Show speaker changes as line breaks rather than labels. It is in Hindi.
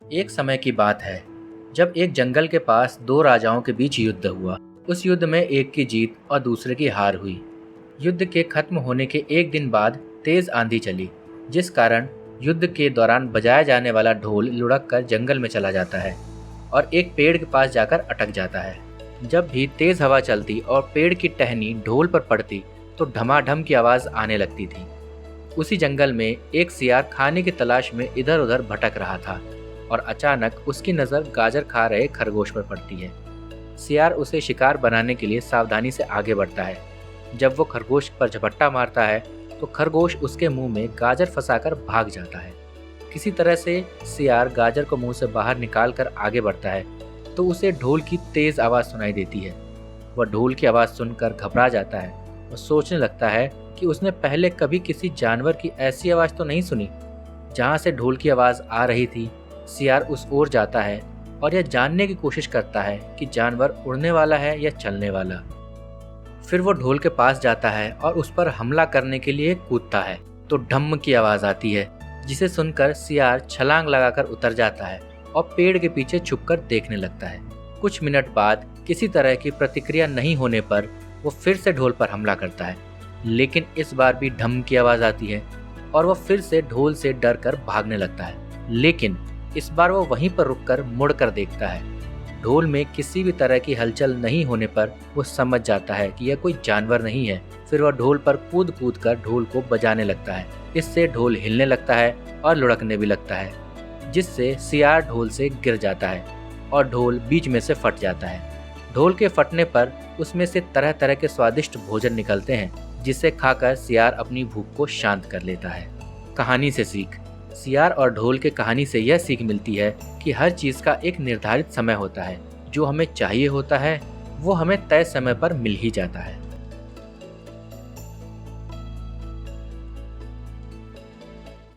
एक समय की बात है जब एक जंगल के पास दो राजाओं के बीच युद्ध हुआ। उस युद्ध में एक की जीत और दूसरे की हार हुई। युद्ध के खत्म होने के एक दिन बाद तेज आंधी चली, जिस कारण युद्ध के दौरान बजाया जाने वाला ढोल लुढ़क कर जंगल में चला जाता है और एक पेड़ के पास जाकर अटक जाता है। जब भी तेज हवा चलती और पेड़ की टहनी ढोल पर पड़ती तो ढमाढम की आवाज़ आने लगती थी। उसी जंगल में एक सियार खाने की तलाश में इधर उधर भटक रहा था और अचानक उसकी नज़र गाजर खा रहे खरगोश पर पड़ती है। सियार उसे शिकार बनाने के लिए सावधानी से आगे बढ़ता है। जब वो खरगोश पर झपट्टा मारता है तो खरगोश उसके मुंह में गाजर फंसाकर भाग जाता है। किसी तरह से सियार गाजर को मुंह से बाहर निकाल कर आगे बढ़ता है तो उसे ढोल की तेज आवाज़ सुनाई देती है। वह ढोल की आवाज़ सुनकर घबरा जाता है और सोचने लगता है कि उसने पहले कभी किसी जानवर की ऐसी आवाज़ तो नहीं सुनी। जहाँ से ढोल की आवाज़ आ रही थी, सियार उस ओर जाता है और यह जानने की कोशिश करता है कि जानवर उड़ने वाला है या चलने वाला। फिर वो ढोल के पास जाता है और उस पर हमला करने के लिए कूदता है तो ढम्म की आवाज़ आती है, जिसे सुनकर सियार छलांग लगाकर उतर जाता है और पेड़ के पीछे छुपकर देखने लगता है। कुछ मिनट बाद किसी तरह की प्रतिक्रिया नहीं होने पर वो फिर से ढोल पर हमला करता है, लेकिन इस बार भी ढम की आवाज़ आती है और वह फिर से ढोल से डर कर भागने लगता है। लेकिन इस बार वो वहीं पर रुककर मुड़कर देखता है। ढोल में किसी भी तरह की हलचल नहीं होने पर वो समझ जाता है कि यह कोई जानवर नहीं है। फिर वह ढोल पर कूद कूद कर ढोल को बजाने लगता है। इससे ढोल हिलने लगता है और लुढ़कने भी लगता है, जिससे सियार ढोल से गिर जाता है और ढोल बीच में से फट जाता है। ढोल के फटने पर उसमें से तरह तरह के स्वादिष्ट भोजन निकलते हैं, जिसे खाकर सियार अपनी भूख को शांत कर लेता है। कहानी से सीख। सियार और ढोल के कहानी से यह सीख मिलती है कि हर चीज़ का एक निर्धारित समय होता है। जो हमें चाहिए होता है वो हमें तय समय पर मिल ही जाता है।